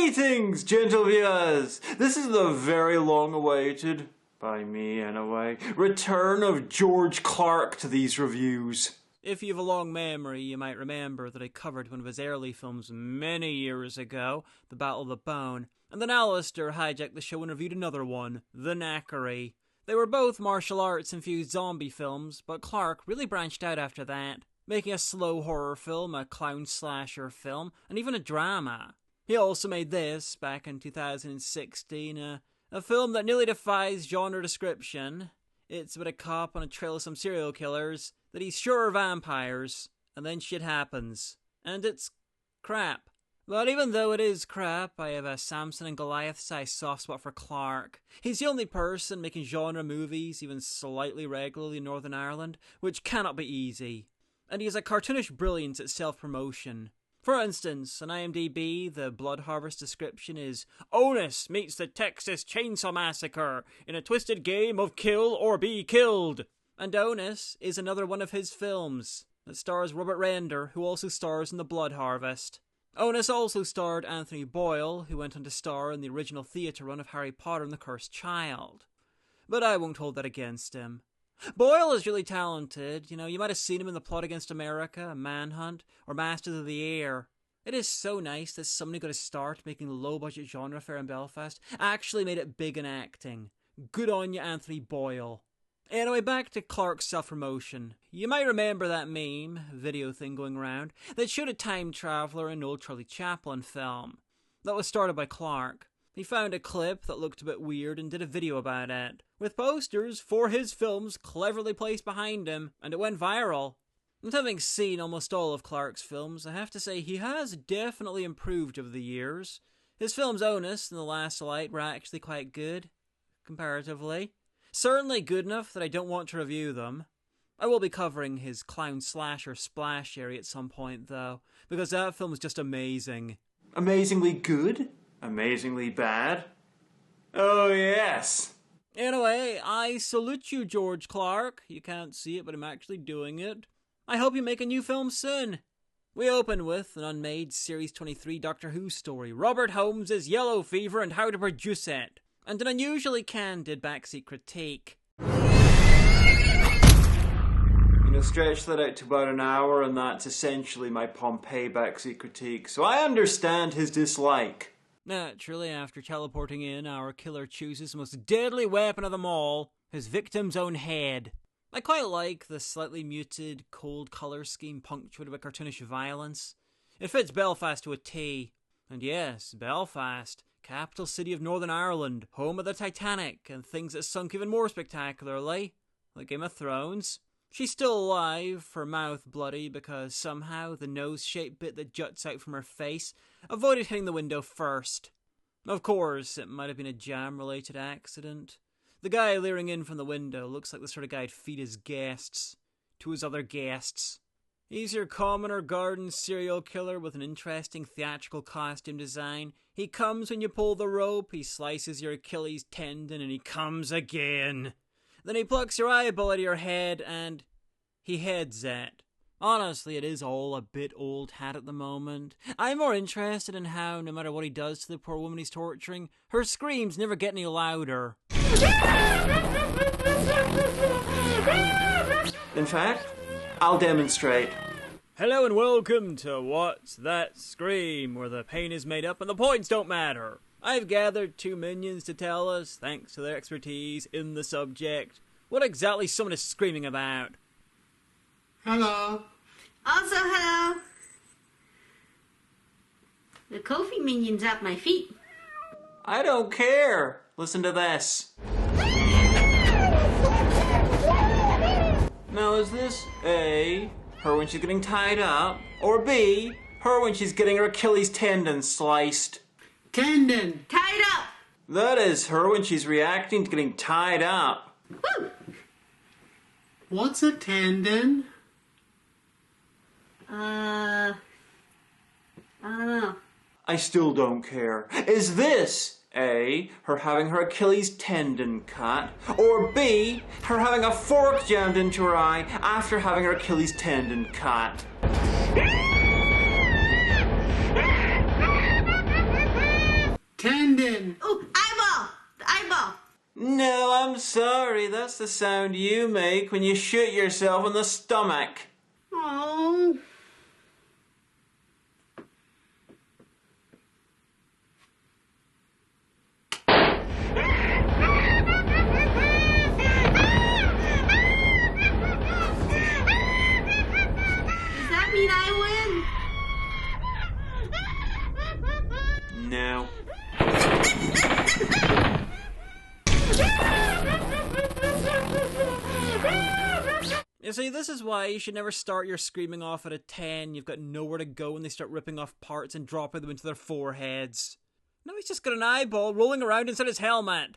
Greetings, gentle viewers! This is the very long-awaited, by me anyway, return of George Clark to these reviews. If you have a long memory, you might remember that I covered one of his early films many years ago, The Battle of the Bone, and then Alistair hijacked the show and reviewed another one, The Knackery. They were both martial arts-infused zombie films, but Clark really branched out after that, making a slow horror film, a clown slasher film, and even a drama. He also made this, back in 2016, a film that nearly defies genre description. It's about a cop on a trail of some serial killers, that he's sure are vampires, and then shit happens. And it's crap. But even though it is crap, I have a Samson and Goliath-sized soft spot for Clark. He's the only person making genre movies, even slightly regularly in Northern Ireland, which cannot be easy. And he has a cartoonish brilliance at self-promotion. For instance, on IMDb, the Blood Harvest description is Onus meets the Texas Chainsaw Massacre in a twisted game of kill or be killed. And Onus is another one of his films that stars Robert Render, who also stars in the Blood Harvest. Onus also starred Anthony Boyle, who went on to star in the original theatre run of Harry Potter and the Cursed Child. But I won't hold that against him. Boyle is really talented. You might have seen him in The Plot Against America, Manhunt, or Masters of the Air. It is so nice that somebody got to start making low-budget genre fare in Belfast, actually made it big in acting. Good on you, Anthony Boyle. Anyway, back to Clark's self-promotion. You might remember that meme, video thing going around, that showed a time traveller in an old Charlie Chaplin film. That was started by Clark. He found a clip that looked a bit weird and did a video about it, with posters for his films cleverly placed behind him, and it went viral. And having seen almost all of Clark's films, I have to say he has definitely improved over the years. His films Onus and The Last Light were actually quite good, comparatively. Certainly good enough that I don't want to review them. I will be covering his clown slasher Splash area at some point, though, because that film is just amazing. Amazingly good? Amazingly bad? Oh, yes! Anyway, I salute you, George Clark. You can't see it, but I'm actually doing it. I hope you make a new film soon. We open with an unmade Series 23 Doctor Who story, Robert Holmes' Yellow Fever and How to Produce It, and an unusually candid backseat critique. Stretch that out to about an hour, and that's essentially my Pompeii backseat critique, so I understand his dislike. Naturally, after teleporting in, our killer chooses the most deadly weapon of them all, his victim's own head. I quite like the slightly muted, cold colour scheme punctuated by cartoonish violence. It fits Belfast to a T. And yes, Belfast, capital city of Northern Ireland, home of the Titanic, and things that sunk even more spectacularly, like Game of Thrones. She's still alive, her mouth bloody because somehow the nose-shaped bit that juts out from her face avoided hitting the window first. Of course, it might have been a jam-related accident. The guy leering in from the window looks like the sort of guy who'd feed his guests to his other guests. He's your commoner garden serial killer with an interesting theatrical costume design. He comes when you pull the rope, he slices your Achilles tendon, and he comes again. Then he plucks your eyeball out of your head, and he heads it. Honestly, it is all a bit old hat at the moment. I'm more interested in how, no matter what he does to the poor woman he's torturing, her screams never get any louder. In fact, I'll demonstrate. Hello and welcome to What's That Scream, where the pain is made up and the points don't matter. I've gathered two minions to tell us, thanks to their expertise in the subject, what exactly someone is screaming about. Hello. Also, hello. The Kofi minion's at my feet. I don't care. Listen to this. Now, is this A, her when she's getting tied up, or B, her when she's getting her Achilles tendon sliced? Tendon. Tied up. That is her when she's reacting to getting tied up. Woo. What's a tendon? I don't know. I still don't care. Is this A, her having her Achilles tendon cut, or B, her having a fork jammed into her eye after having her Achilles tendon cut? Tendon. Oh, eyeball! The eyeball! No, I'm sorry. That's the sound you make when you shoot yourself in the stomach. Oh. Does that mean I win? No. You see, this is why you should never start your screaming off at a 10. You've got nowhere to go when they start ripping off parts and dropping them into their foreheads. Now he's just got an eyeball rolling around inside his helmet.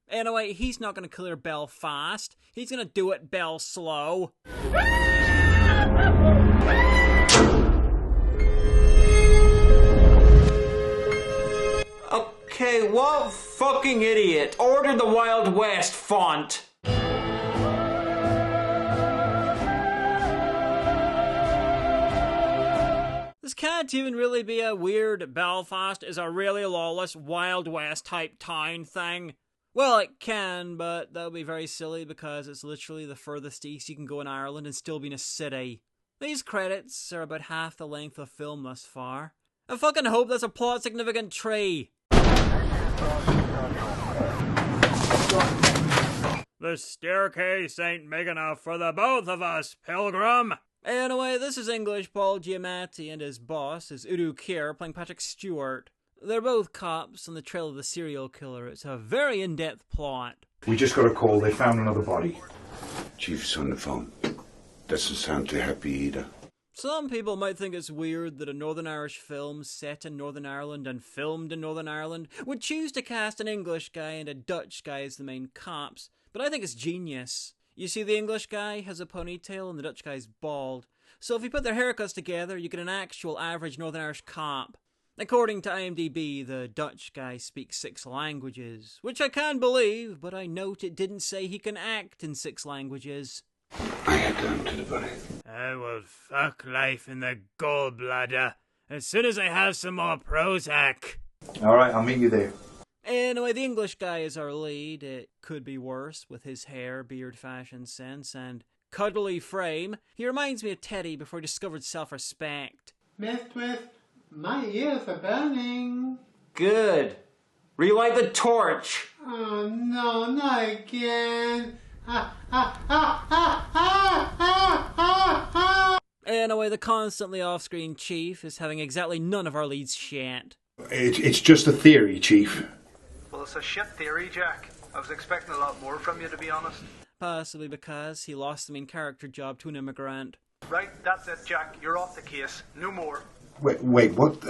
Anyway, he's not going to clear Belfast. He's going to do it Bell slow. Okay, what fucking idiot ordered the Wild West font? This can't even really be a weird Belfast is a really lawless Wild West type town thing. Well, it can, but that would be very silly because it's literally the furthest east you can go in Ireland and still be in a city. These credits are about half the length of film thus far. I fucking hope that's a plot significant tree. The staircase ain't big enough for the both of us, Pilgrim. Anyway, this is English Paul Giamatti and his boss is Udo Kier playing Patrick Stewart. They're both cops on the trail of the serial killer. It's a very in-depth plot. We just got a call. They found another body. Chief's on the phone. Doesn't sound too happy either. Some people might think it's weird that a Northern Irish film set in Northern Ireland and filmed in Northern Ireland would choose to cast an English guy and a Dutch guy as the main cops, but I think it's genius. You see, the English guy has a ponytail and the Dutch guy's bald, so if you put their haircuts together, you get an actual average Northern Irish cop. According to IMDb, the Dutch guy speaks 6 languages, which I can believe, but I note it didn't say he can act in 6 languages. I had down to the body. I will fuck life in the gallbladder as soon as I have some more Prozac. Alright, I'll meet you there. Anyway, the English guy is our lead. It could be worse with his hair, beard, fashion sense, and cuddly frame. He reminds me of Teddy before he discovered self-respect. Miss Twist, my ears are burning. Good. Relight the torch. Oh no, not again. Anyway, the constantly off-screen chief is having exactly none of our leads shat. It's just a theory, Chief. Well, it's a shit theory, Jack. I was expecting a lot more from you, to be honest. Possibly because he lost the main character job to an immigrant. Right, that's it, Jack. You're off the case. No more. Wait, what?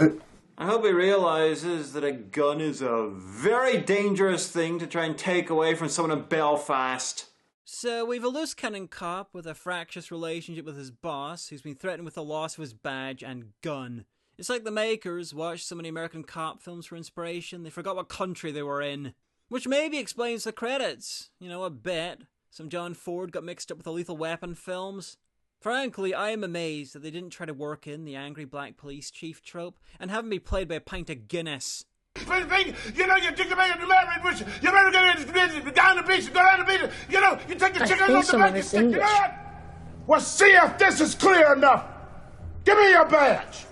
I hope he realizes that a gun is a very dangerous thing to try and take away from someone in Belfast. So we've a loose cannon cop with a fractious relationship with his boss who's been threatened with the loss of his badge and gun. It's like the makers watched so many American cop films for inspiration, they forgot what country they were in. Which maybe explains the credits. You know, a bit. Some John Ford got mixed up with the Lethal Weapon films. Frankly, I am amazed that they didn't try to work in the angry black police chief trope and have him be played by a pint of Guinness. You know, you think about the married bush, you better get down the beach, go down the beach, you know, you take the chicken off the back, you stick it out. Well, see if this is clear enough. Give me your badge.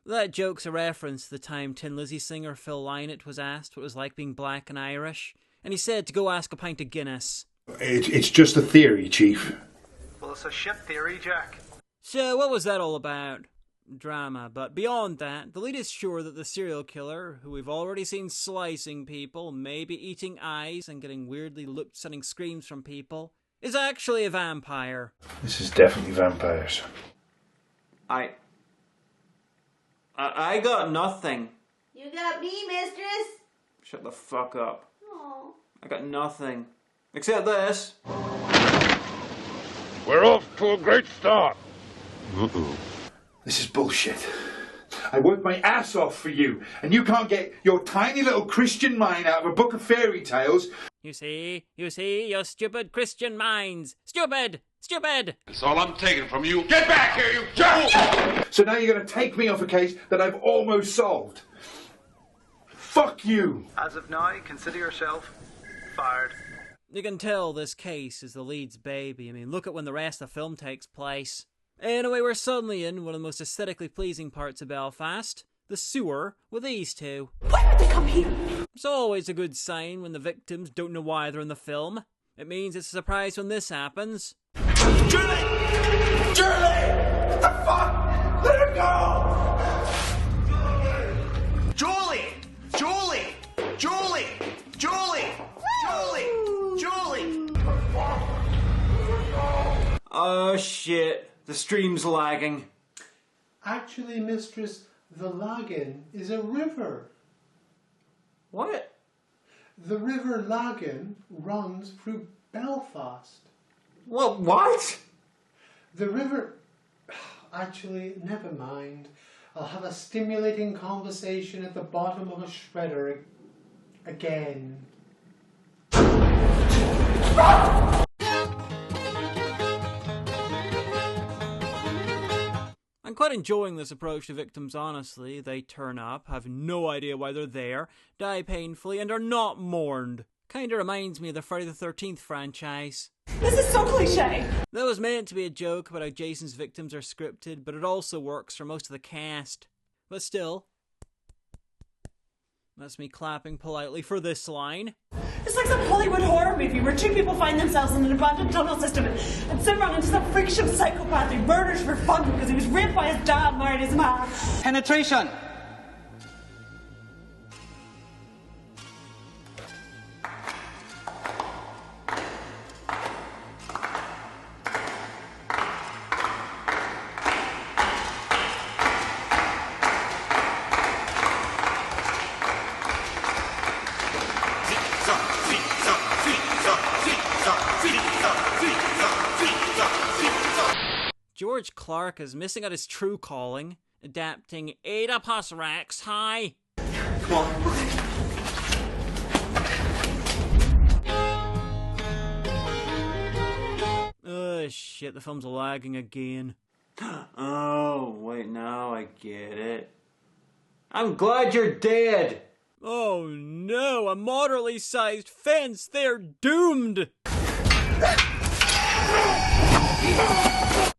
That joke's a reference to the time Tin Lizzy singer Phil Lynott was asked what it was like being black and Irish, and he said to go ask a pint of Guinness. It's just a theory, Chief. Well, it's a shit theory, Jack. So what was that all about? Drama, but beyond that, the lead is sure that the serial killer, who we've already seen slicing people, maybe eating eyes and getting weirdly lip-sending screams from people, is actually a vampire. This is definitely vampires. I got nothing. You got me, mistress. Shut the fuck up. Oh. I got nothing. Except this. We're off to a great start. This is bullshit. I worked my ass off for you, and you can't get your tiny little Christian mind out of a book of fairy tales. You see, your stupid Christian minds. Stupid! That's all I'm taking from you. Get back here, you jerk! So now you're going to take me off a case that I've almost solved. Fuck you! As of now, consider yourself fired. You can tell this case is the lead's baby. I mean, look at when the rest of the film takes place. Anyway, we're suddenly in one of the most aesthetically pleasing parts of Belfast, the sewer with these two. Why would they come here? It's always a good sign when the victims don't know why they're in the film. It means it's a surprise when this happens. Julie! Julie! What the fuck? Let her go! Julie! Julie! Julie! Julie! Julie! Julie! Oh shit, the stream's lagging. Actually, mistress, the Lagan is a river. What? The river Lagan runs through Belfast. What? The river... Actually, never mind. I'll have a stimulating conversation at the bottom of a shredder again. I'm quite enjoying this approach to victims, honestly. They turn up, have no idea why they're there, die painfully, and are not mourned. Kinda reminds me of the Friday the 13th franchise. This is so cliche. That was meant to be a joke about how Jason's victims are scripted, but it also works for most of the cast. But still, that's me clapping politely for this line. It's like some Hollywood horror movie where two people find themselves in an abandoned tunnel system and some run into some freak show psychopath who murders for fun because he was raped by his dad and married his mom. Penetration! George Clark is missing out his true calling, adapting Oedipus Rex High. Come on. Oh shit, the film's lagging again. Oh, wait, now I get it. I'm glad you're dead! Oh no, a moderately sized fence, they're doomed!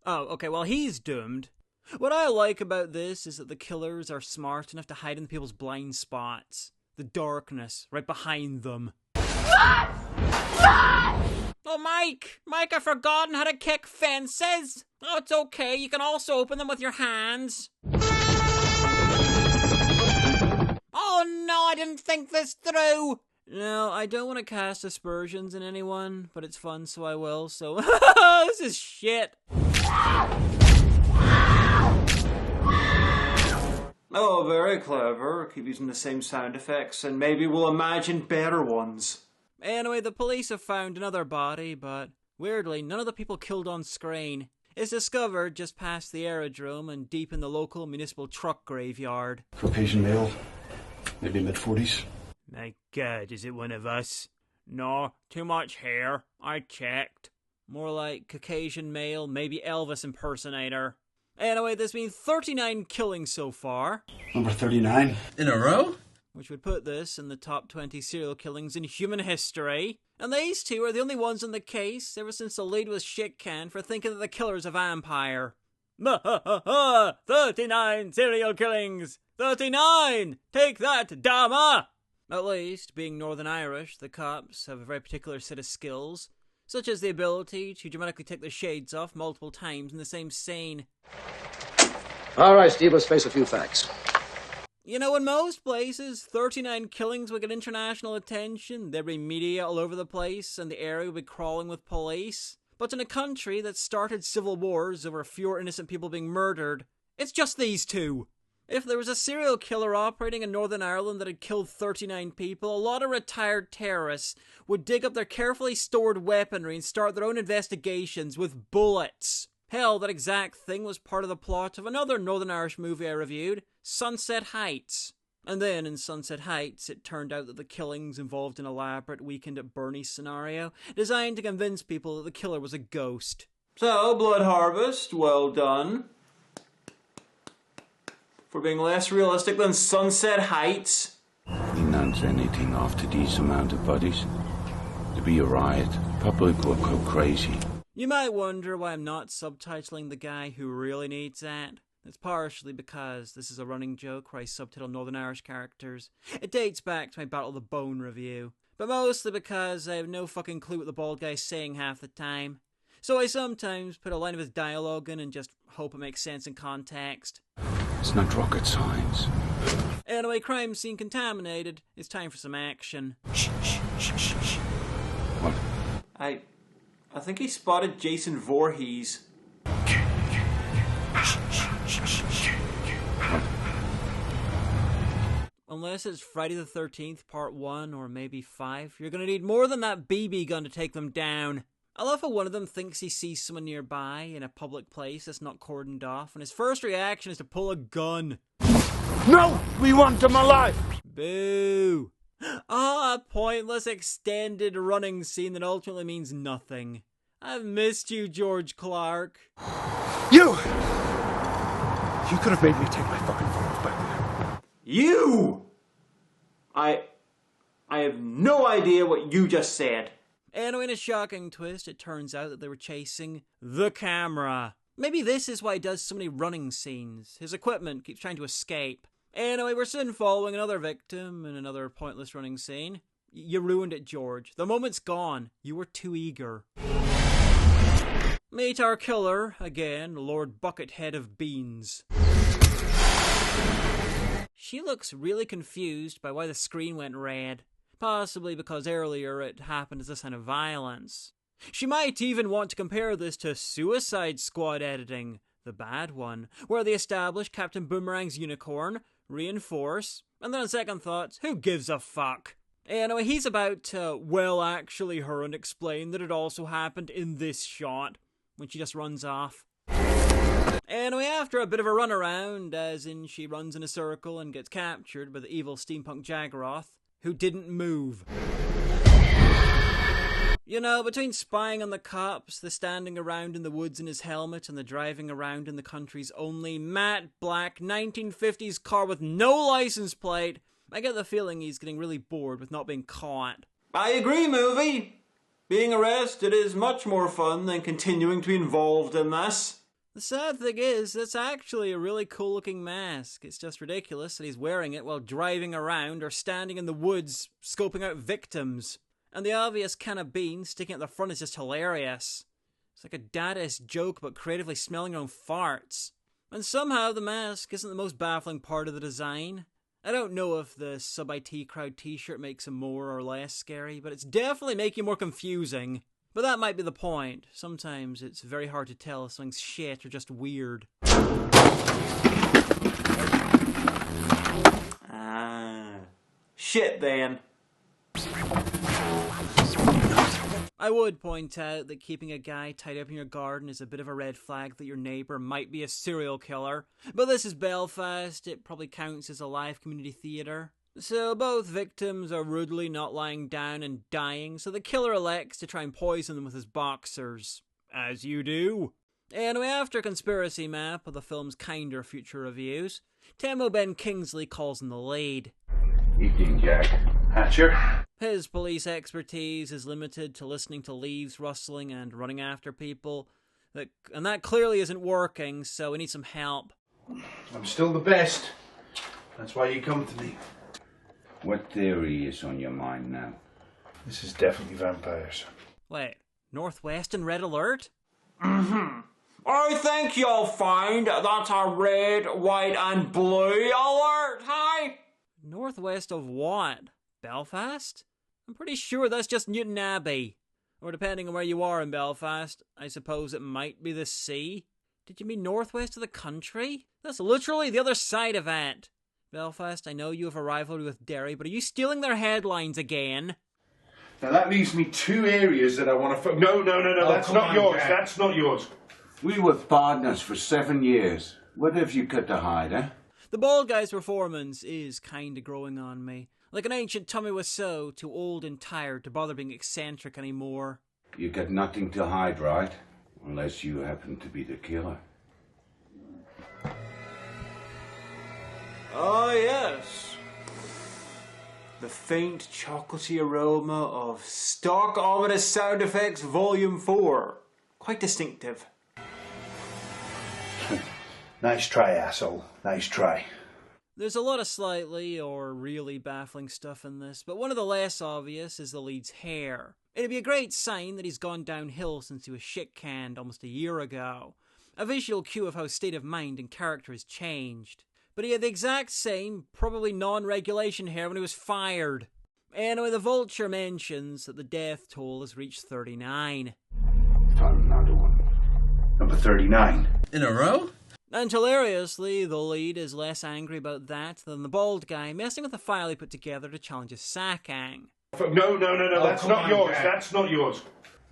Oh, okay, well he's doomed. What I like about this is that the killers are smart enough to hide in people's blind spots. The darkness right behind them. Oh, Mike! Mike, I've forgotten how to kick fences! Oh, it's okay, you can also open them with your hands. Oh no, I didn't think this through! No, I don't want to cast aspersions in anyone, but it's fun, so I will, so... This is shit! Oh, very clever. Keep using the same sound effects, and maybe we'll imagine better ones. Anyway, the police have found another body, but weirdly, none of the people killed on screen. It's discovered just past the aerodrome and deep in the local municipal truck graveyard. Caucasian male, maybe mid-40s. My God, is it one of us? No, too much hair. I checked. More like Caucasian male, maybe Elvis impersonator. Anyway, there's been 39 killings so far. Number 39. In a row? Which would put this in the top 20 serial killings in human history. And these two are the only ones in the case ever since the lead was shit-canned for thinking that the killer's a vampire. 39 serial killings! 39! Take that, Dama! At least, being Northern Irish, the cops have a very particular set of skills, such as the ability to dramatically take their shades off multiple times in the same scene. All right, Steve, let's face a few facts. You know, in most places, 39 killings would get international attention, there'd be media all over the place, and the area would be crawling with police. But in a country that started civil wars over fewer innocent people being murdered, it's just these two. If there was a serial killer operating in Northern Ireland that had killed 39 people, a lot of retired terrorists would dig up their carefully stored weaponry and start their own investigations with bullets. Hell, that exact thing was part of the plot of another Northern Irish movie I reviewed, Sunset Heights. And then in Sunset Heights, it turned out that the killings involved an elaborate Weekend at Bernie's scenario, designed to convince people that the killer was a ghost. So, Blood Harvest, well done. For being less realistic than Sunset Heights. We announce anything after these amount of bodies. There'll be a riot. Public will go crazy. You might wonder why I'm not subtitling the guy who really needs that. It's partially because this is a running joke where I subtitle Northern Irish characters. It dates back to my Battle of the Bone review. But mostly because I have no fucking clue what the bald guy's saying half the time. So I sometimes put a line of his dialogue in and just hope it makes sense in context. It's not rocket science. Anyway, crime scene contaminated. It's time for some action. What? I think he spotted Jason Voorhees. Unless it's Friday the 13th, part 1, or maybe 5, you're gonna need more than that BB gun to take them down. I love how one of them thinks he sees someone nearby in a public place that's not cordoned off, and his first reaction is to pull a gun. No! We want them alive! Boo! A pointless extended running scene that ultimately means nothing. I've missed you, George Clark. You could have made me take my fucking phones back there. You! I have no idea what you just said. Anyway, in a shocking twist, it turns out that they were chasing the camera. Maybe this is why he does so many running scenes. His equipment keeps trying to escape. Anyway, we're soon following another victim in another pointless running scene. You ruined it, George. The moment's gone. You were too eager. Meet our killer, again, Lord Buckethead of Beans. She looks really confused by why the screen went red. Possibly because earlier it happened as a sign of violence. She might even want to compare this to Suicide Squad editing, the bad one, where they establish Captain Boomerang's unicorn, reinforce, and then on second thoughts, who gives a fuck? Anyway, he's about to, well, actually her and explain that it also happened in this shot, when she just runs off. Anyway, after a bit of a runaround, as in she runs in a circle and gets captured by the evil steampunk Jagroth, who didn't move. You know, between spying on the cops, the standing around in the woods in his helmet, and the driving around in the country's only matte black 1950s car with no license plate, I get the feeling he's getting really bored with not being caught. I agree, movie. Being arrested is much more fun than continuing to be involved in this. The sad thing is, that's actually a really cool looking mask. It's just ridiculous that he's wearing it while driving around or standing in the woods scoping out victims. And the obvious can of beans sticking at the front is just hilarious. It's like a Dadaist joke about creatively smelling your own farts. And somehow the mask isn't the most baffling part of the design. I don't know if the Sub-IT Crowd t-shirt makes him more or less scary, but it's definitely making him more confusing. But that might be the point. Sometimes it's very hard to tell if something's shit or just weird. Shit then. I would point out that keeping a guy tied up in your garden is a bit of a red flag that your neighbour might be a serial killer. But this is Belfast, it probably counts as a live community theatre. So both victims are rudely not lying down and dying, so the killer elects to try and poison them with his boxers. As you do. Anyway, after Conspiracy Map of the film's kinder future reviews, Temo Ben Kingsley calls in the lead. Evening, Jack. Hatcher. His police expertise is limited to listening to leaves rustling and running after people, and that clearly isn't working, so we need some help. I'm still the best. That's why you come to me. What theory is on your mind now? This is definitely vampires. Wait, Northwest and Red Alert? I think you'll find that's a red, white and blue alert, hi? Northwest of what? Belfast? I'm pretty sure that's just Newton Abbey. Or depending on where you are in Belfast, I suppose it might be the sea. Did you mean northwest of the country? That's literally the other side of it. Belfast, I know you have a rivalry with Derry, but are you stealing their headlines again? Now that leaves me two areas that I want to No, that's not yours. Jack. That's not yours. We were partners for 7 years. What have you got to hide, eh? The bald guy's performance is kinda growing on me. Like an ancient Tommy Wiseau, too old and tired to bother being eccentric anymore. You got nothing to hide, right? Unless you happen to be the killer. Oh, yes. The faint chocolatey aroma of Stock Ominous Sound Effects Volume 4. Quite distinctive. Nice try, asshole. Nice try. There's a lot of slightly or really baffling stuff in this, but one of the less obvious is the lead's hair. It'd be a great sign that he's gone downhill since he was shit-canned almost a year ago. A visual cue of how his state of mind and character has changed. But he had the exact same, probably non-regulation hair when he was fired. Anyway, the Vulture mentions that the death toll has reached 39. Found another one. Number 39. In a row? And hilariously, the lead is less angry about that than the bald guy messing with the file he put together to challenge his sacking. No, that's not yours. Jack. That's not yours.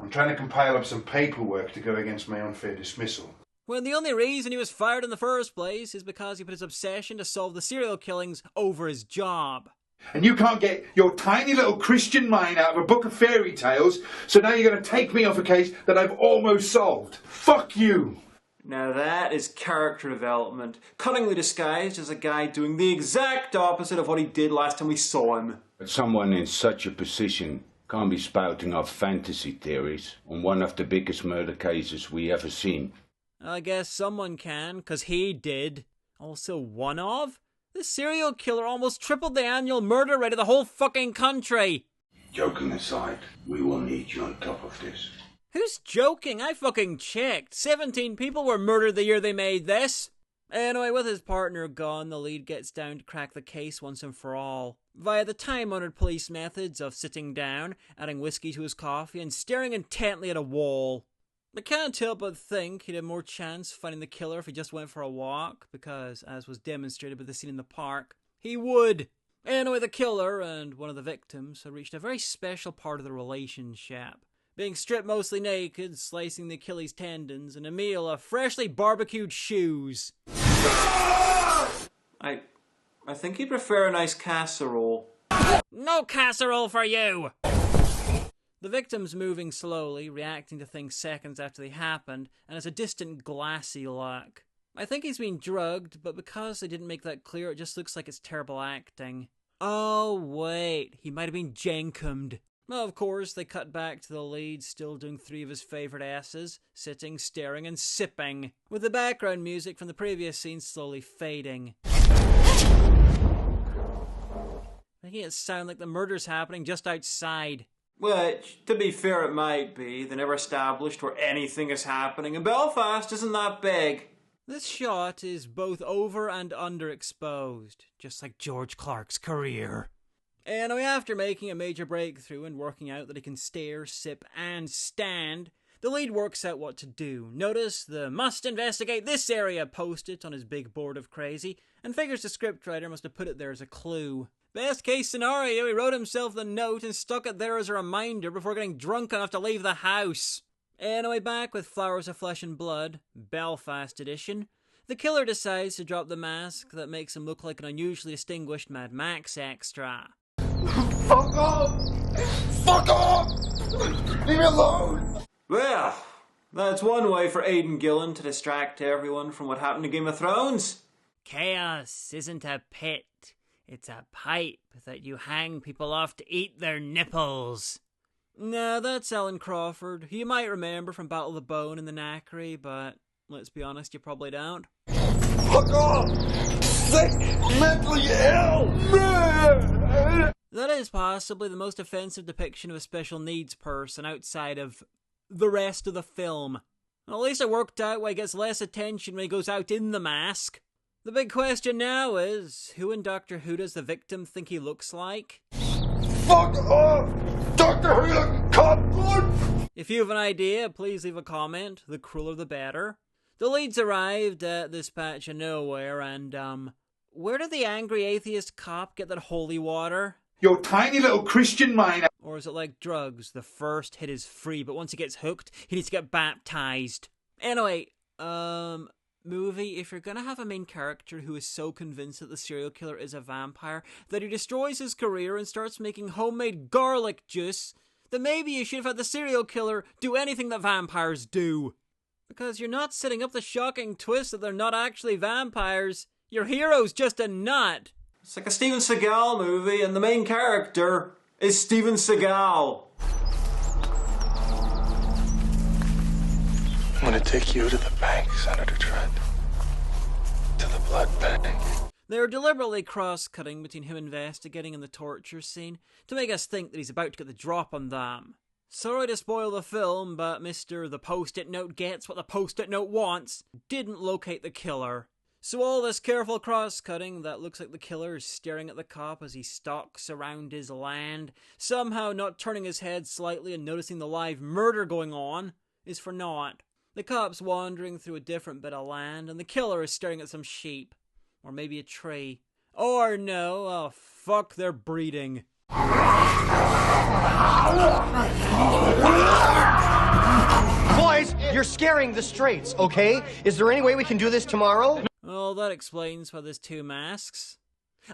I'm trying to compile up some paperwork to go against my unfair dismissal. When the only reason he was fired in the first place is because he put his obsession to solve the serial killings over his job. And you can't get your tiny little Christian mind out of a book of fairy tales, so now you're going to take me off a case that I've almost solved. Fuck you! Now that is character development, cunningly disguised as a guy doing the exact opposite of what he did last time we saw him. But someone in such a position can't be spouting off fantasy theories on one of the biggest murder cases we ever seen. I guess someone can, 'cause he did. Also one of? This serial killer almost tripled the annual murder rate of the whole fucking country! Joking aside, we will need you on top of this. Who's joking? I fucking checked. 17 people were murdered the year they made this. Anyway, with his partner gone, the lead gets down to crack the case once and for all, via the time-honored police methods of sitting down, adding whiskey to his coffee, and staring intently at a wall. I can't help but think he'd have more chance finding the killer if he just went for a walk, because, as was demonstrated by the scene in the park, he would. Anyway, the killer and one of the victims have reached a very special part of the relationship. Being stripped mostly naked, slicing the Achilles tendons, and a meal of freshly barbecued shoes. I think he'd prefer a nice casserole. No casserole for you! The victim's moving slowly, reacting to things seconds after they happened, and has a distant, glassy look. I think he's been drugged, but because they didn't make that clear, it just looks like it's terrible acting. Oh, wait, he might have been jenkumed. Well, of course, they cut back to the lead, still doing 3 of his favourite S's, sitting, staring, and sipping, with the background music from the previous scene slowly fading. Making it sound like the murder's happening just outside. Which, to be fair, it might be. They never established where anything is happening, and Belfast isn't that big. This shot is both over and underexposed, just like George Clark's career. Anyway, after making a major breakthrough and working out that he can stare, sip, and stand, the lead works out what to do. Notice the "must investigate this area" post-it on his big board of crazy, and figures the scriptwriter must have put it there as a clue. Best case scenario, he wrote himself the note and stuck it there as a reminder before getting drunk enough to leave the house. Anyway, back with Flowers of Flesh and Blood, Belfast edition, the killer decides to drop the mask that makes him look like an unusually distinguished Mad Max extra. Fuck off! Fuck off! Leave me alone! Well, that's one way for Aidan Gillen to distract everyone from what happened to Game of Thrones. Chaos isn't a pit. It's a pipe that you hang people off to eat their nipples. Nah, that's Alan Crawford, who you might remember from Battle of the Bone and the Knackery, but let's be honest, you probably don't. Fuck off! Sick! Mentally ill! That is possibly the most offensive depiction of a special needs person outside of the rest of the film. At least it worked out why he gets less attention when he goes out in the mask. The big question now is, who in Doctor Who does the victim think he looks like? Fuck off! Doctor Who looking cop! If you have an idea, please leave a comment. The crueler the better. The leads arrived at this patch of nowhere and, where did the angry atheist cop get that holy water? Your tiny little Christian mind. Or is it like drugs? The first hit is free, but once he gets hooked, he needs to get baptized. Anyway, movie, if you're gonna have a main character who is so convinced that the serial killer is a vampire that he destroys his career and starts making homemade garlic juice, then maybe you should have had the serial killer do anything that vampires do. Because you're not setting up the shocking twist that they're not actually vampires. Your hero's just a nut. It's like a Steven Seagal movie and the main character is Steven Seagal. I'm gonna take you to the bank, Senator Trent. To the blood bank. They're deliberately cross-cutting between him investigating and the torture scene to make us think that he's about to get the drop on them. Sorry to spoil the film, but Mr. The Post-it Note gets what the Post-it Note wants didn't locate the killer. So all this careful cross-cutting that looks like the killer is staring at the cop as he stalks around his land, somehow not turning his head slightly and noticing the live murder going on, is for naught. The cop's wandering through a different bit of land, and the killer is staring at some sheep. Or maybe a tree. Or no, oh fuck, they're breeding. Boys, you're scaring the straights, okay? Is there any way we can do this tomorrow? Well, that explains why there's two masks.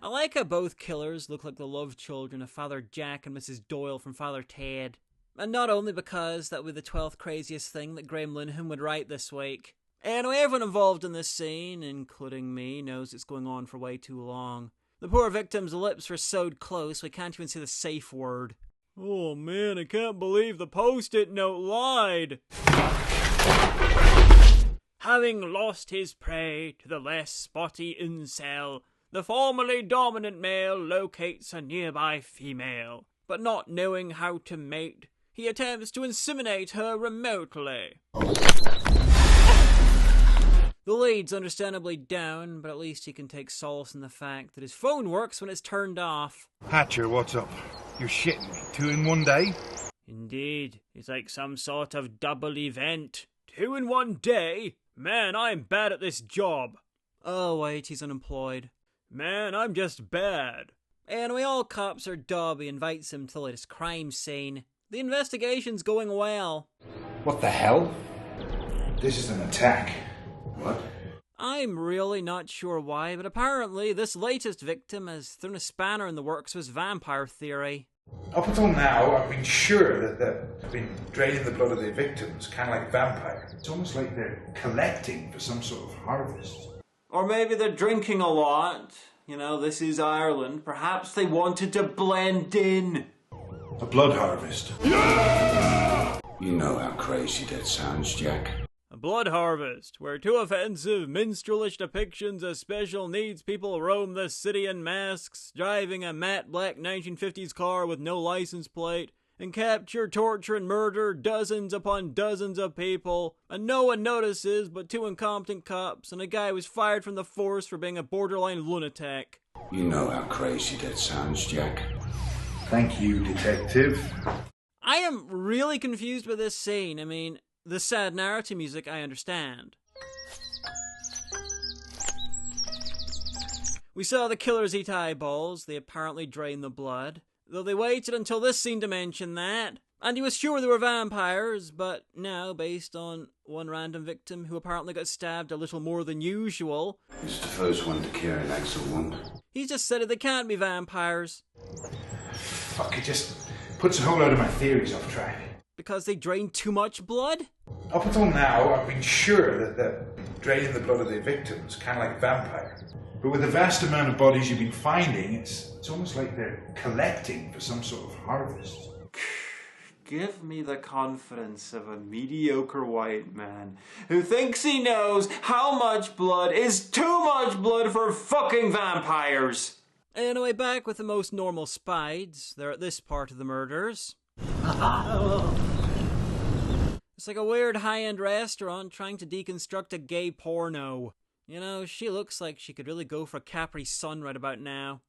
I like how both killers look like the love children of Father Jack and Mrs. Doyle from Father Ted. And not only because that would be the 12th craziest thing that Graham Linham would write this week. Anyway, everyone involved in this scene, including me, knows it's going on for way too long. The poor victim's lips were sewed close, we can't even say the safe word. Oh man, I can't believe the Post-it Note lied! Having lost his prey to the less spotty incel, the formerly dominant male locates a nearby female. But not knowing how to mate, he attempts to inseminate her remotely. The lead's understandably down, but at least he can take solace in the fact that his phone works when it's turned off. Hatcher, what's up? You're shitting me. 2 in 1 day? Indeed, it's like some sort of double event. 2 in 1 day? Man, I'm bad at this job. Oh wait, he's unemployed. Man, I'm just bad. Anyway, all cops are Dobby invites him to the latest crime scene. The investigation's going well. What the hell? This is an attack. What? I'm really not sure why, but apparently this latest victim has thrown a spanner in the works of his vampire theory. Up until now, I've been sure that they've been draining the blood of their victims, kind of like vampires. It's almost like they're collecting for some sort of harvest. Or maybe they're drinking a lot. You know, this is Ireland. Perhaps they wanted to blend in. A blood harvest. You know how crazy that sounds, Jack. A blood harvest, where 2 offensive, minstrelish depictions of special needs people roam the city in masks, driving a matte black 1950s car with no license plate, and capture, torture, and murder dozens upon dozens of people, and no one notices but 2 incompetent cops and a guy who was fired from the force for being a borderline lunatic. You know how crazy that sounds, Jack. Thank you, detective. I am really confused with this scene. I mean, the sad narrative music I understand. We saw the killers eat eyeballs, they apparently drain the blood, though they waited until this scene to mention that. And he was sure they were vampires, but now, based on one random victim who apparently got stabbed a little more than usual. It's the first one to carry an axle wound. He just said that they can't be vampires. Fuck, it just puts a whole load of my theories off track. Because they drain too much blood? Up until now, I've been sure that they're draining the blood of their victims, kind of like vampires. But with the vast amount of bodies you've been finding, it's almost like they're collecting for some sort of harvest. Give me the confidence of a mediocre white man who thinks he knows how much blood is too much blood for fucking vampires. Anyway, back with the most normal spides. They're at this part of the murders. It's like a weird high-end restaurant trying to deconstruct a gay porno. You know, she looks like she could really go for a Capri Sun right about now.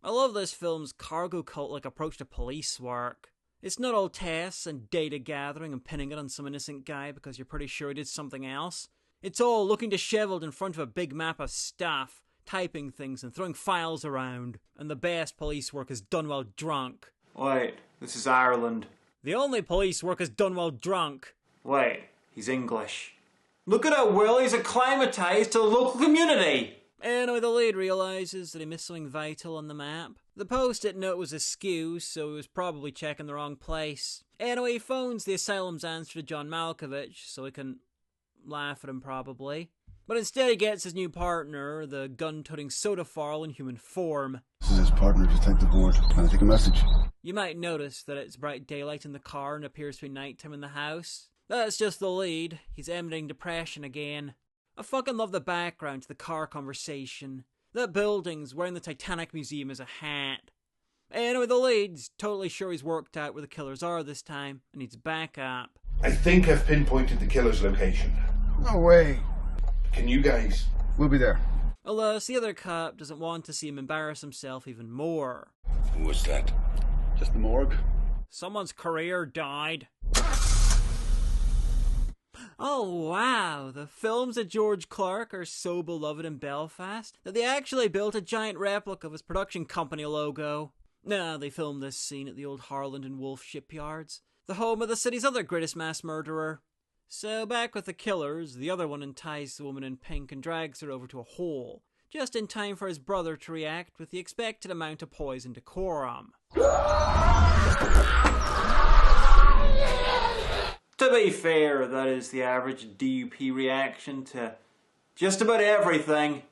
I love this film's cargo cult-like approach to police work. It's not all tests and data gathering and pinning it on some innocent guy because you're pretty sure he did something else. It's all looking disheveled in front of a big map of stuff, typing things and throwing files around, and the best police work is done while drunk. Wait, this is Ireland. The only police work is done while drunk. Wait, he's English. Look at how well he's acclimatized to the local community. Anyway, the lead realizes that he missed something vital on the map. The post-it note was askew, so he was probably checking the wrong place. Anyway, he phones the asylum's answer to John Malkovich, so he can laugh at him probably. But instead he gets his new partner, the gun-toting soda-farl in human form. This is his partner, Detective Ward. Can I take a message? You might notice that it's bright daylight in the car and appears to be nighttime in the house. That's just the lead. He's emanating depression again. I fucking love the background to the car conversation. That building's wearing the Titanic Museum as a hat. Anyway, the lead's totally sure he's worked out where the killers are this time, and needs backup. I think I've pinpointed the killer's location. No way. Can you guys? We'll be there. Alas, the other cop doesn't want to see him embarrass himself even more. Who was that? Just the morgue. Someone's career died. Oh wow, the films of George Clark are so beloved in Belfast that they actually built a giant replica of his production company logo. Nah, they filmed this scene at the old Harland and Wolff shipyards, the home of the city's other greatest mass murderer. So back with the killers, the other one unties the woman in pink and drags her over to a hole, just in time for his brother to react with the expected amount of poise and decorum. To be fair, that is the average DUP reaction to just about everything.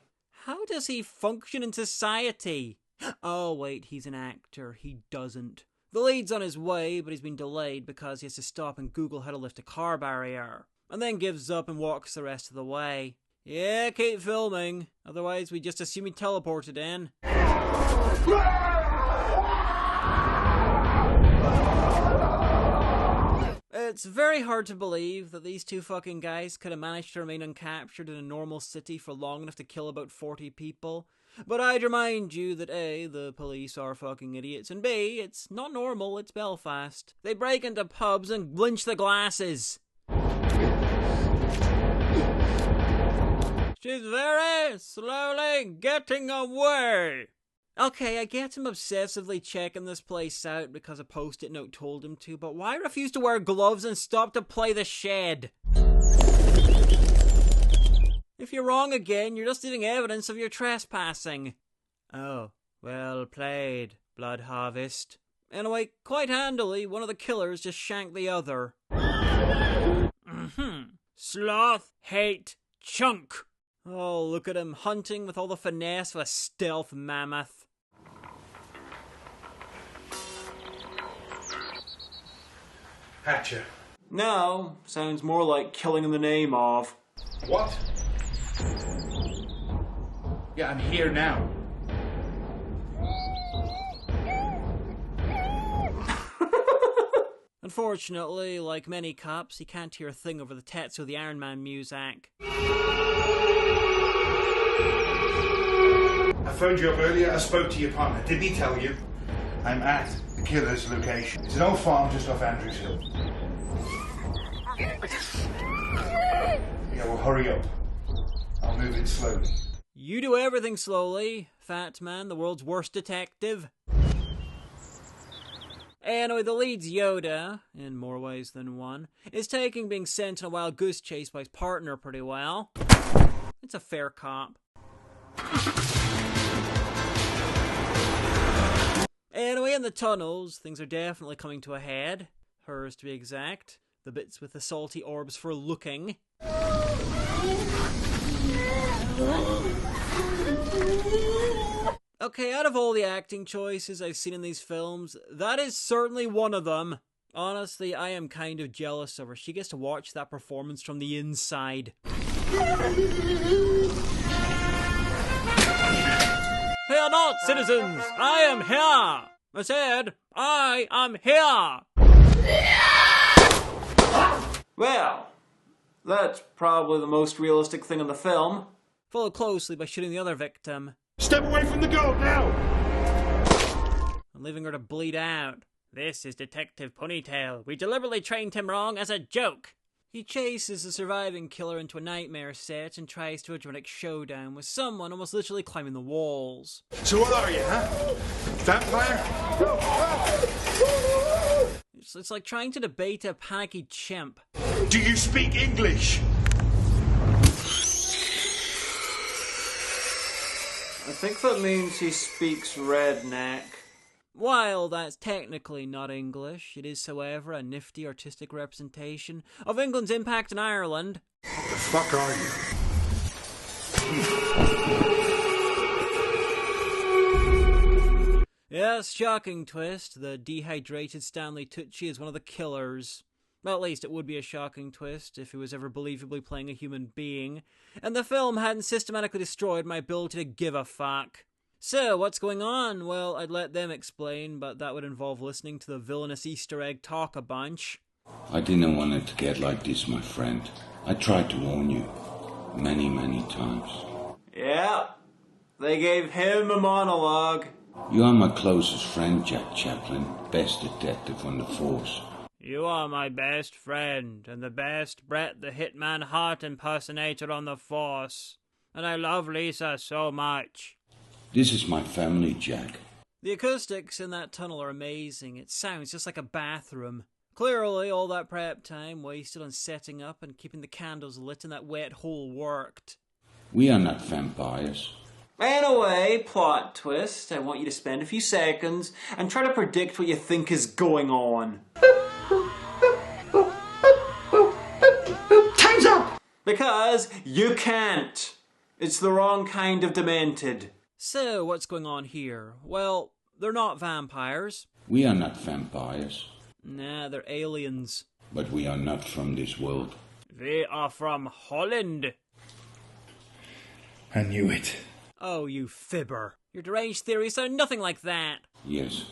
How does he function in society? Oh wait, he's an actor. He doesn't. The lead's on his way, but he's been delayed because he has to stop and Google how to lift a car barrier. And then gives up and walks the rest of the way. Yeah, keep filming. Otherwise we just assume he teleported in. It's very hard to believe that these two fucking guys could have managed to remain uncaptured in a normal city for long enough to kill about 40 people. But I'd remind you that A, the police are fucking idiots, and B, it's not normal, it's Belfast. They break into pubs and lynch the glasses. She's very slowly getting away. Okay, I get him obsessively checking this place out because a post-it note told him to, but why refuse to wear gloves and stop to play the shed? If you're wrong again, you're just leaving evidence of your trespassing. Oh, well played, Blood Harvest. Anyway, quite handily, one of the killers just shanked the other. Sloth, hate, chunk. Oh, look at him, hunting with all the finesse of a stealth mammoth. Hatcher. No, sounds more like killing in the name of. What? Yeah, I'm here now. Unfortunately, like many cops, he can't hear a thing over the Tetsu the Iron Man music. I phoned you up earlier, I spoke to your partner. Didn't he tell you? I'm at the killer's location. It's an old farm just off Andrews Hill. Yeah, well, hurry up. I'll move in slowly. You do everything slowly, Fat Man, the world's worst detective. Anyway, the lead's Yoda, in more ways than one, is taking being sent on a wild goose chase by his partner pretty well. It's a fair cop. Anyway, in the tunnels, things are definitely coming to a head. Hers, to be exact. The bits with the salty orbs for looking. Okay, out of all the acting choices I've seen in these films, that is certainly one of them. Honestly, I am kind of jealous of her. She gets to watch that performance from the inside. Fear not, citizens! I am here! I said, I am here! Well, that's probably the most realistic thing in the film. Followed closely by shooting the other victim. Step away from the goat now! And leaving her to bleed out. This is Detective Ponytail. We deliberately trained him wrong as a joke. He chases the surviving killer into a nightmare set and tries to a dramatic showdown with someone almost literally climbing the walls. So what are you, huh? Vampire? It's like trying to debate a panicky chimp. Do you speak English? I think that means he speaks redneck. While that's technically not English, it is, however, a nifty artistic representation of England's impact in Ireland. What the fuck are you? Yes, shocking twist. The dehydrated Stanley Tucci is one of the killers. Well, at least it would be a shocking twist if he was ever believably playing a human being, and the film hadn't systematically destroyed my ability to give a fuck. So, what's going on? Well, I'd let them explain, but that would involve listening to the villainous Easter egg talk a bunch. I didn't want it to get like this, my friend. I tried to warn you. Many, many times. Yeah, they gave him a monologue. You are my closest friend, Jack Chaplin. Best detective on the force. You are my best friend, and the best Brett the Hitman Hart impersonator on the force. And I love Lisa so much. This is my family, Jack. The acoustics in that tunnel are amazing. It sounds just like a bathroom. Clearly, all that prep time wasted on setting up and keeping the candles lit in that wet hole worked. We are not vampires. Anyway, plot twist. I want you to spend a few seconds and try to predict what you think is going on. Time's up! Because you can't. It's the wrong kind of demented. So, what's going on here? Well, they're not vampires. We are not vampires. Nah, they're aliens. But we are not from this world. They are from Holland. I knew it. Oh, you fibber. Your deranged theories sound nothing like that. Yes.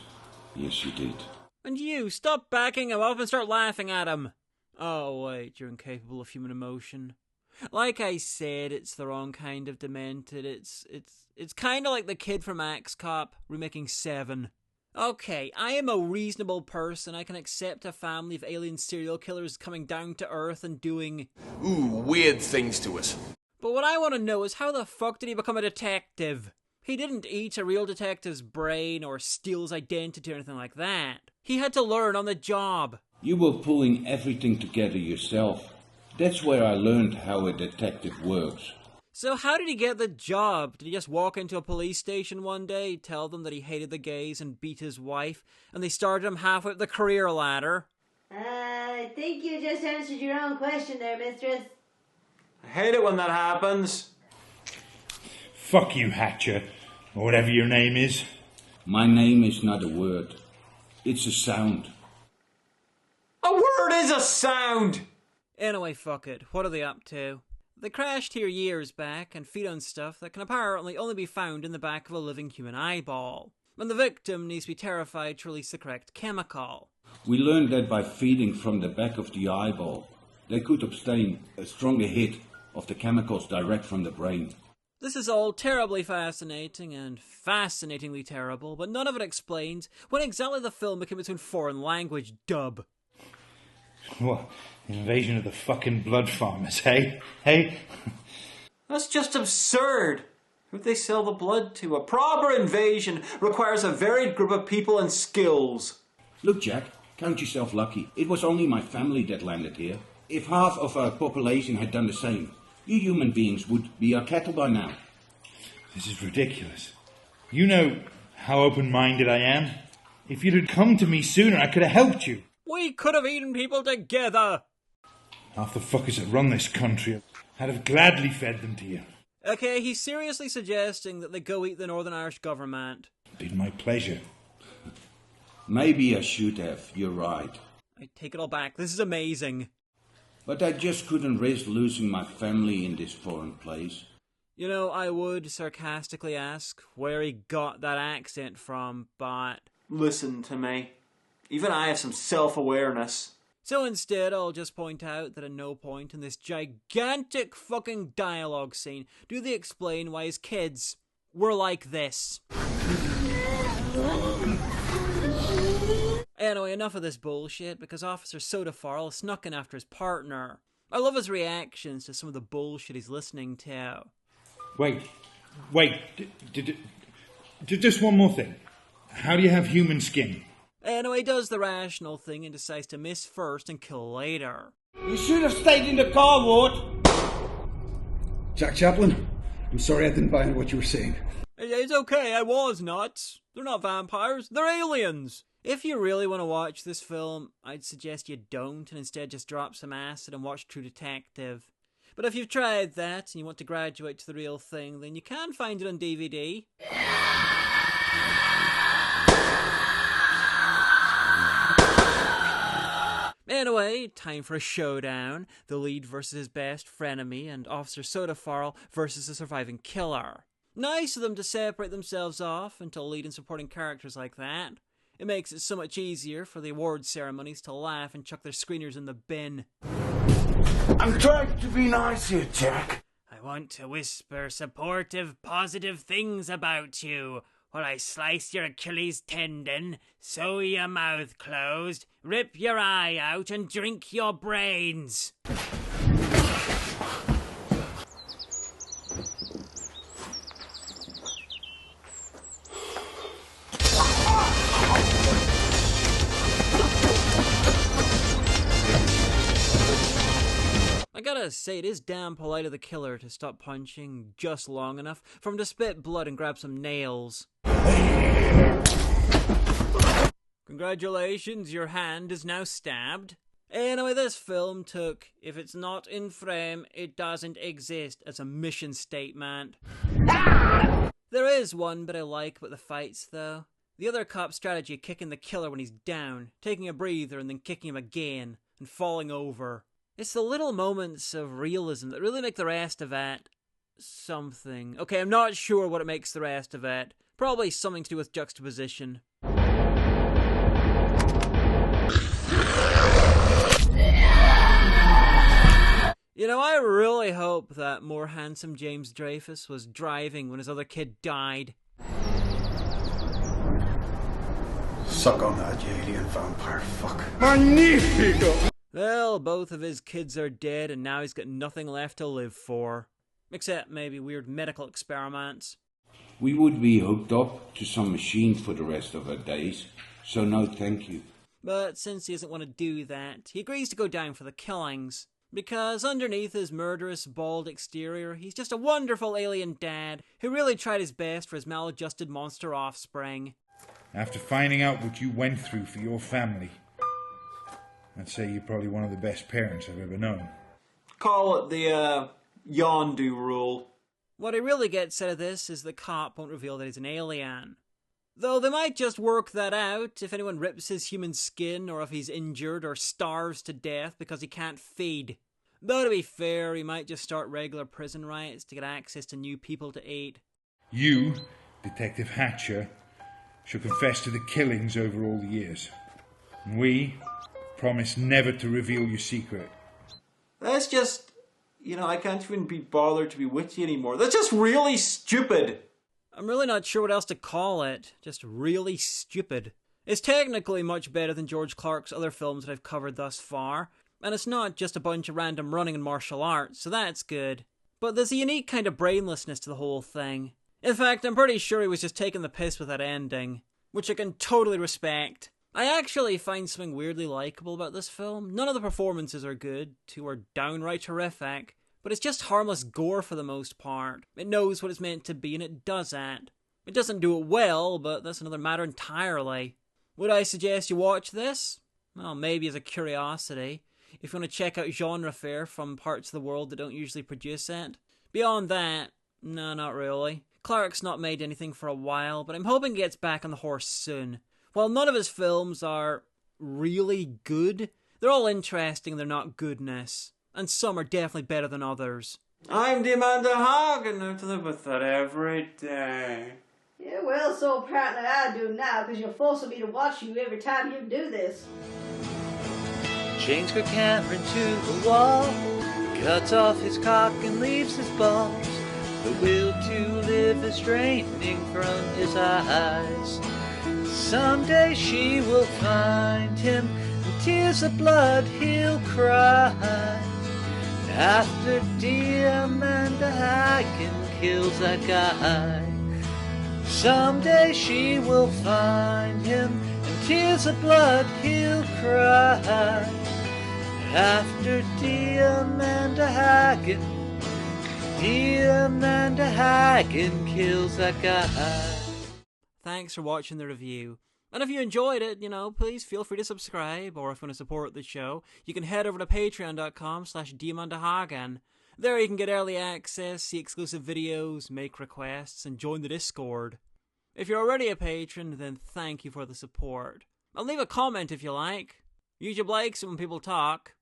Yes, you did. And you, stop backing him up and start laughing at him. Oh, wait, you're incapable of human emotion. Like I said, it's the wrong kind of demented. It's kind of like the kid from Axe Cop remaking 7. Okay, I am a reasonable person. I can accept a family of alien serial killers coming down to Earth and doing... weird things to us. But what I want to know is how the fuck did he become a detective? He didn't eat a real detective's brain or steal his identity or anything like that. He had to learn on the job. You were pulling everything together yourself. That's where I learned how a detective works. So how did he get the job? Did he just walk into a police station one day, tell them that he hated the gays and beat his wife, and they started him halfway up the career ladder? I think you just answered your own question there, mistress. I hate it when that happens. Fuck you, Hatcher, or whatever your name is. My name is not a word. It's a sound. A word is a sound! Anyway, fuck it. What are they up to? They crashed here years back and feed on stuff that can apparently only be found in the back of a living human eyeball. And the victim needs to be terrified to release the correct chemical. We learned that by feeding from the back of the eyeball, they could obtain a stronger hit of the chemicals direct from the brain. This is all terribly fascinating and fascinatingly terrible, but none of it explains when exactly the film became its own foreign language dub. What? Invasion of the fucking blood farmers, hey? Hey? That's just absurd. Who'd they sell the blood to? A proper invasion requires a varied group of people and skills. Look, Jack, count yourself lucky. It was only my family that landed here. If half of our population had done the same, you human beings would be our cattle by now. This is ridiculous. You know how open-minded I am. If you'd have come to me sooner, I could have helped you. We could have eaten people together. Half the fuckers that run this country, I'd have gladly fed them to you. Okay, he's seriously suggesting that they go eat the Northern Irish government. Been my pleasure. Maybe I should have, you're right. I take it all back, this is amazing. But I just couldn't risk losing my family in this foreign place. You know, I would sarcastically ask where he got that accent from, but... Listen to me. Even I have some self-awareness. So instead, I'll just point out that at no point in this gigantic fucking dialogue scene do they explain why his kids were like this. Anyway, enough of this bullshit, because Officer Soda Farrell snuck in after his partner. I love his reactions to some of the bullshit he's listening to. Wait. Just one more thing. How do you have human skin? Anyway, he does the rational thing and decides to miss first and kill later. You should have stayed in the car, Ward! Jack Chaplin, I'm sorry I didn't buy into what you were saying. It's okay, I was nuts. They're not vampires, they're aliens. If you really want to watch this film, I'd suggest you don't and instead just drop some acid and watch True Detective. But if you've tried that and you want to graduate to the real thing, then you can find it on DVD. Anyway, time for a showdown. The lead versus his best frenemy, and Officer Soda Farrell versus the surviving killer. Nice of them to separate themselves off into lead and supporting characters like that. It makes it so much easier for the awards ceremonies to laugh and chuck their screeners in the bin. I'm trying to be nice here, Jack. I want to whisper supportive, positive things about you. While I slice your Achilles tendon, sew your mouth closed, rip your eye out, and drink your brains. I gotta say, it is damn polite of the killer to stop punching just long enough for him to spit blood and grab some nails. Congratulations, your hand is now stabbed. Anyway, this film took, if it's not in frame, it doesn't exist, as a mission statement. There is one bit I like about the fights, though. The other cop's strategy of kicking the killer when he's down, taking a breather and then kicking him again, and falling over. It's the little moments of realism that really make the rest of it something. Okay, I'm not sure what it makes the rest of it. Probably something to do with juxtaposition. You know, I really hope that more handsome James Dreyfus was driving when his other kid died. Suck on that, you alien vampire fuck. Magnifico! Well, both of his kids are dead and now he's got nothing left to live for. Except maybe weird medical experiments. We would be hooked up to some machine for the rest of our days, so no thank you. But since he doesn't want to do that, he agrees to go down for the killings. Because underneath his murderous, bald exterior, he's just a wonderful alien dad who really tried his best for his maladjusted monster offspring. After finding out what you went through for your family, I'd say you're probably one of the best parents I've ever known. Call it the, Yondu rule. What he really gets out of this is the cop won't reveal that he's an alien. Though they might just work that out if anyone rips his human skin or if he's injured or starves to death because he can't feed. Though to be fair, he might just start regular prison riots to get access to new people to eat. You, Detective Hatcher, shall confess to the killings over all the years. And we promise never to reveal your secret. That's just... You know, I can't even be bothered to be with you anymore. That's just really stupid. I'm really not sure what else to call it. Just really stupid. It's technically much better than George Clark's other films that I've covered thus far. And it's not just a bunch of random running and martial arts, so that's good. But there's a unique kind of brainlessness to the whole thing. In fact, I'm pretty sure he was just taking the piss with that ending. Which I can totally respect. I actually find something weirdly likeable about this film. None of the performances are good, two are downright horrific, but it's just harmless gore for the most part. It knows what it's meant to be and it does that. It doesn't do it well, but that's another matter entirely. Would I suggest you watch this? Well, maybe as a curiosity, if you want to check out genre fare from parts of the world that don't usually produce it. Beyond that, no, not really. Clark's not made anything for a while, but I'm hoping he gets back on the horse soon. While none of his films are really good, they're all interesting, they're not goodness. And some are definitely better than others. I'm the Amanda Hagan. I have to live with that every day. Yeah, well, so apparently I do now, because you're forcing me to watch you every time you do this. Chains got Cameron to the wall, cuts off his cock and leaves his balls. The will to live is draining from his eyes. Someday she will find him, and tears of blood he'll cry. After dear Amanda Hagan kills that guy. Someday she will find him, and tears of blood he'll cry. After dear Amanda Hagan kills that guy. Thanks for watching the review. And if you enjoyed it, please feel free to subscribe, or if you want to support the show, you can head over to patreon.com/DeamonDeHagen. There you can get early access, see exclusive videos, make requests, and join the Discord. If you're already a patron, then thank you for the support. And leave a comment if you like. YouTube likes it when people talk.